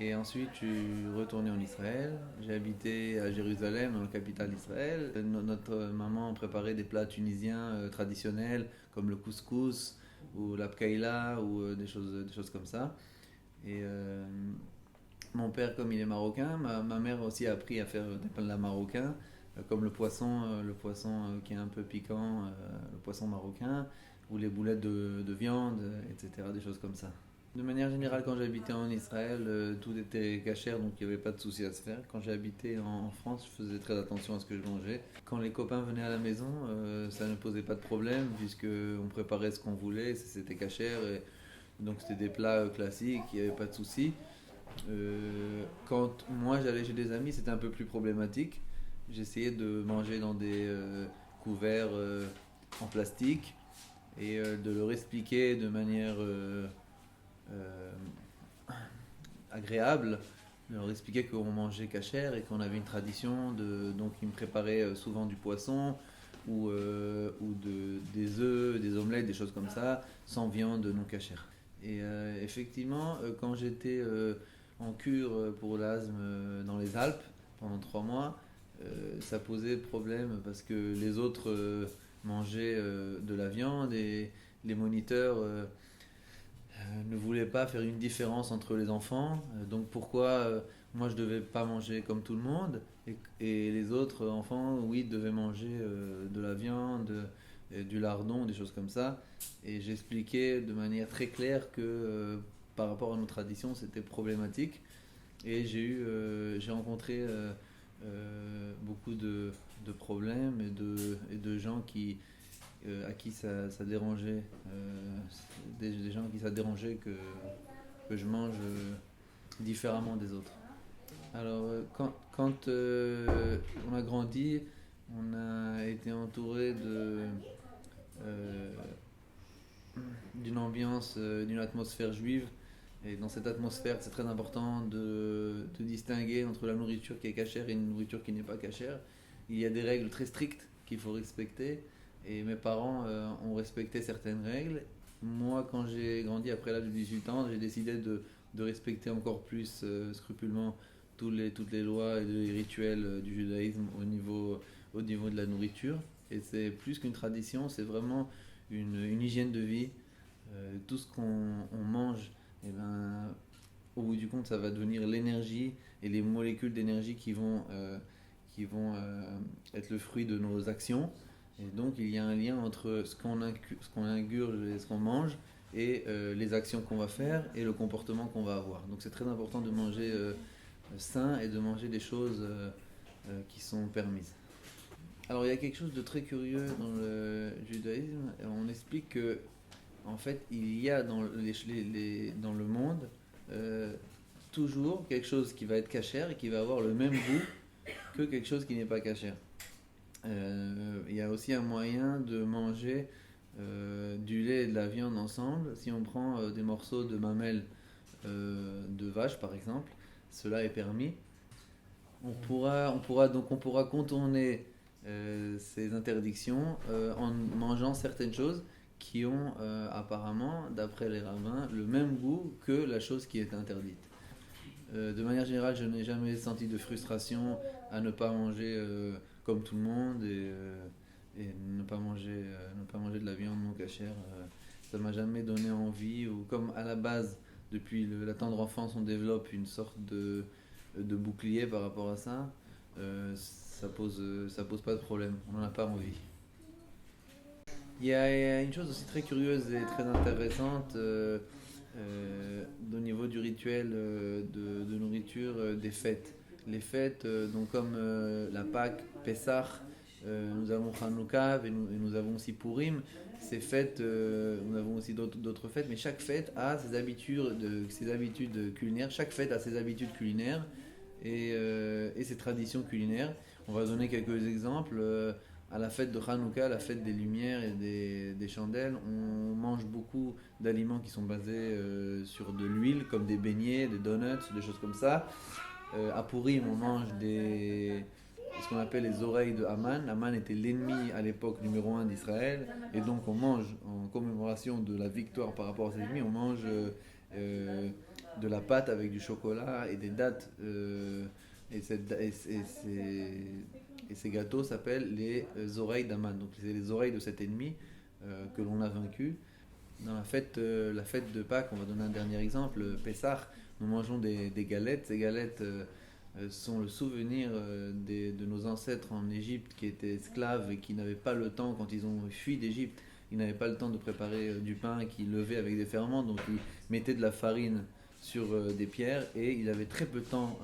Et ensuite, je suis retourné en Israël. J'ai habité à Jérusalem, dans la capitale d'Israël. Notre maman préparait des plats tunisiens traditionnels, comme le couscous ou la pkaïla ou des choses comme ça. Et mon père, comme il est marocain, ma mère aussi a appris à faire des plats marocains, comme le poisson qui est un peu piquant, le poisson marocain, ou les boulettes de viande, etc., des choses comme ça. De manière générale, quand j'habitais en Israël, tout était cachère, donc il n'y avait pas de souci à se faire. Quand j'habitais en France, je faisais très attention à ce que je mangeais. Quand les copains venaient à la maison, ça ne posait pas de problème, puisque on préparait ce qu'on voulait, c'était cachère, et donc c'était des plats classiques, il n'y avait pas de souci. Quand moi j'allais chez des amis, c'était un peu plus problématique. J'essayais de manger dans des couverts en plastique et de leur expliquer de manière euh, agréable, de leur expliquer qu'on mangeait cachère et qu'on avait une tradition. Donc ils me préparaient souvent du poisson ou des œufs, des omelettes, des choses comme ça, sans viande non cachère. Et effectivement, quand j'étais en cure pour l'asthme dans les Alpes pendant 3 mois, ça posait problème parce que les autres mangeaient de la viande et les moniteurs ne voulaient pas faire une différence entre les enfants. Donc pourquoi moi je devais pas manger comme tout le monde et les autres enfants, oui, devaient manger de la viande, du lardon, des choses comme ça. Et j'expliquais de manière très claire que par rapport à nos traditions, c'était problématique. Et j'ai rencontré beaucoup de problèmes et de gens à qui ça dérangeait, des gens à qui ça dérangeait que je mange différemment des autres. Alors, quand on a grandi, on a été entouré euh, d'une ambiance, d'une atmosphère juive. Et dans cette atmosphère, c'est très important de distinguer entre la nourriture qui est cachère et une nourriture qui n'est pas cachère. Il y a des règles très strictes qu'il faut respecter. Et mes parents ont respecté certaines règles. Moi, quand j'ai grandi après l'âge de 18 ans, j'ai décidé de respecter encore plus scrupuleusement toutes les lois et les rituels du judaïsme au niveau de la nourriture. Et c'est plus qu'une tradition, c'est vraiment une hygiène de vie. Tout ce qu'on mange, eh ben, au bout du compte, ça va devenir l'énergie et les molécules d'énergie qui vont être le fruit de nos actions. Et donc, il y a un lien entre ce qu'on ingurge et ce qu'on mange et les actions qu'on va faire et le comportement qu'on va avoir. Donc, c'est très important de manger sain et de manger des choses qui sont permises. Alors, il y a quelque chose de très curieux dans le judaïsme. On explique que en fait, il y a dans le monde euh, toujours quelque chose qui va être cachère et qui va avoir le même goût que quelque chose qui n'est pas cachère. Il y a aussi un moyen de manger du lait et de la viande ensemble. Si on prend des morceaux de mamelles de vache, par exemple, cela est permis. On pourra contourner ces interdictions en mangeant certaines choses qui ont apparemment, d'après les rabbins, le même goût que la chose qui est interdite. De manière générale, je n'ai jamais senti de frustration à ne pas manger comme tout le monde et ne pas manger de la viande non cachère. Ça m'a jamais donné envie, ou comme à la base, depuis la tendre enfance, on développe une sorte de bouclier par rapport à ça, ça pose pas de problème, on n'en a pas envie. Il y a une chose aussi très curieuse et très intéressante au niveau du rituel de nourriture des fêtes. Les fêtes, donc comme la Pâque, Pessah, nous avons Hanouka et nous avons aussi Purim. Ces fêtes, nous avons aussi d'autres fêtes, mais chaque fête a ses habitudes culinaires. Chaque fête a ses habitudes culinaires et ses traditions culinaires. On va donner quelques exemples. À la fête de Hanouka, la fête des lumières et des chandelles, on mange beaucoup d'aliments qui sont basés sur de l'huile, comme des beignets, des donuts, des choses comme ça. À Purim, on mange ce qu'on appelle les oreilles de Haman. Haman était l'ennemi à l'époque numéro un d'Israël. Et donc on mange, en commémoration de la victoire par rapport à ses ennemis, on mange de la pâte avec du chocolat et des dattes. Et ces gâteaux s'appellent les oreilles d'Aman. Donc c'est les oreilles de cet ennemi que l'on a vaincu. Dans la fête de Pâques, on va donner un dernier exemple, Pessah, nous mangeons des galettes. Ces galettes sont le souvenir de nos ancêtres en Égypte qui étaient esclaves et qui n'avaient pas le temps, quand ils ont fui d'Égypte, ils n'avaient pas le temps de préparer du pain qu'ils levaient avec des ferments, donc ils mettaient de la farine sur des pierres et il avait très peu de temps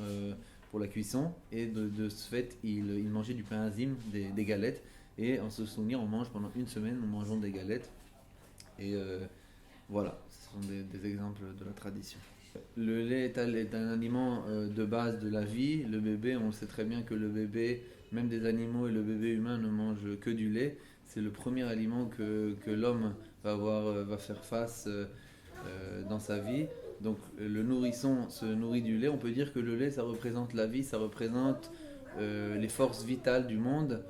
pour la cuisson et de ce fait il mangeait du pain azim, des galettes, et en se souvenir on mange pendant une semaine, nous mangeons des galettes et voilà, ce sont des exemples de la tradition. Le lait est un aliment de base de la vie. Le bébé, on sait très bien que le bébé, même des animaux et le bébé humain ne mangent que du lait. C'est le premier aliment que l'homme va faire face dans sa vie. Donc le nourrisson se nourrit du lait. On peut dire que le lait, ça représente la vie, ça représente les forces vitales du monde.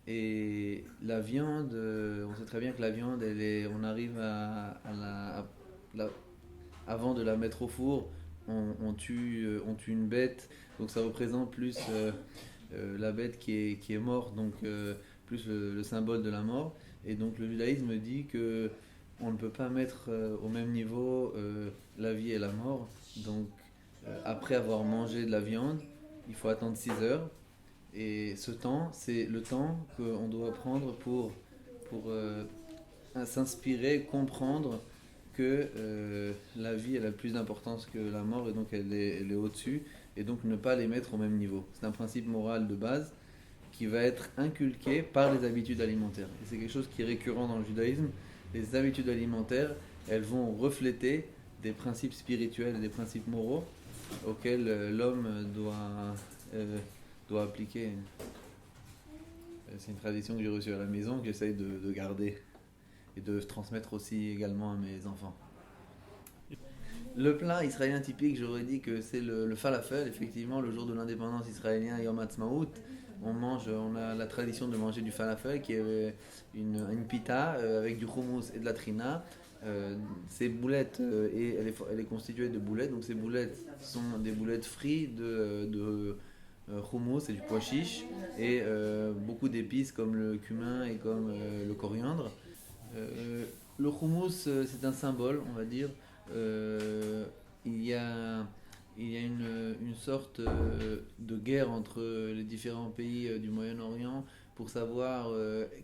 Et la viande, on sait très bien que la viande, on arrive avant de la mettre au four, on tue une bête, donc ça représente plus la bête qui est morte, donc plus le symbole de la mort. Et donc le judaïsme dit que on ne peut pas mettre au même niveau la vie et la mort. Donc après avoir mangé de la viande, il faut attendre 6 heures. Et ce temps, c'est le temps qu'on doit prendre pour s'inspirer, comprendre que la vie elle a plus d'importance que la mort et donc elle est au-dessus, et donc ne pas les mettre au même niveau. C'est un principe moral de base qui va être inculqué par les habitudes alimentaires. Et c'est quelque chose qui est récurrent dans le judaïsme. Les habitudes alimentaires, elles vont refléter des principes spirituels et des principes moraux auxquels l'homme doit appliquer. C'est une tradition que j'ai reçue à la maison, que j'essaye de garder et de transmettre aussi également à mes enfants. Le plat israélien typique, j'aurais dit que c'est le falafel. Effectivement, le jour de l'indépendance israélienne, Yom Ha'atzmaut, on a la tradition de manger du falafel, qui est une pita avec du houmous et de la trina. Ces boulettes, et elle est constituée de boulettes, donc ces boulettes sont des boulettes frites de houmous et du pois chiche, et beaucoup d'épices comme le cumin et comme le coriandre. Le houmous, c'est un symbole, on va dire. Euh, il y a, il y a une sorte de guerre entre les différents pays du Moyen-Orient pour savoir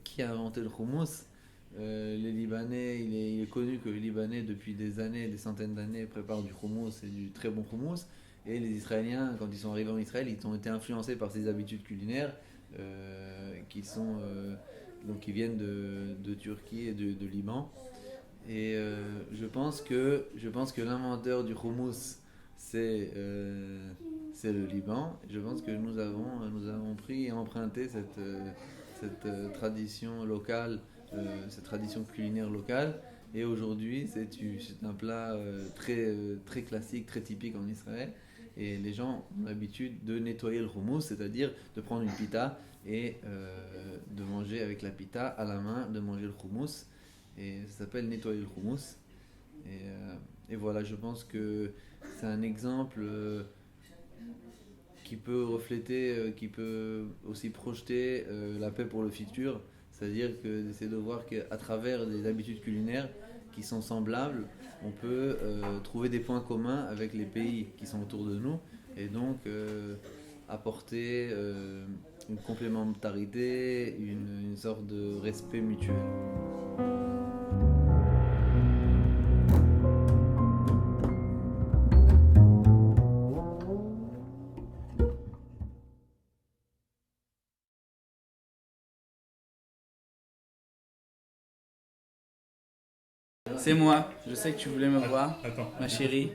qui a inventé le houmous. Les Libanais, il est connu que les Libanais, depuis des années, des centaines d'années, préparent du houmous et du très bon houmous. Et les Israéliens, quand ils sont arrivés en Israël, ils ont été influencés par ces habitudes culinaires qui viennent de Turquie et de Liban. Et je pense que l'inventeur du houmous, c'est le Liban. Je pense que nous avons pris et emprunté cette tradition locale, cette tradition culinaire locale. Et aujourd'hui, c'est un plat très classique, très typique en Israël. Et les gens ont l'habitude de nettoyer le houmous, c'est-à-dire de prendre une pita et de manger avec la pita à la main, de manger le houmous. Et ça s'appelle nettoyer le houmous. Et voilà, je pense que c'est un exemple qui peut refléter, qui peut aussi projeter la paix pour le futur. C'est-à-dire que d'essayer de voir qu'à travers des habitudes culinaires qui sont semblables, on peut trouver des points communs avec les pays qui sont autour de nous, et donc apporter une complémentarité, une sorte de respect mutuel. C'est moi, je sais que tu voulais me voir, Attends. ma chérie.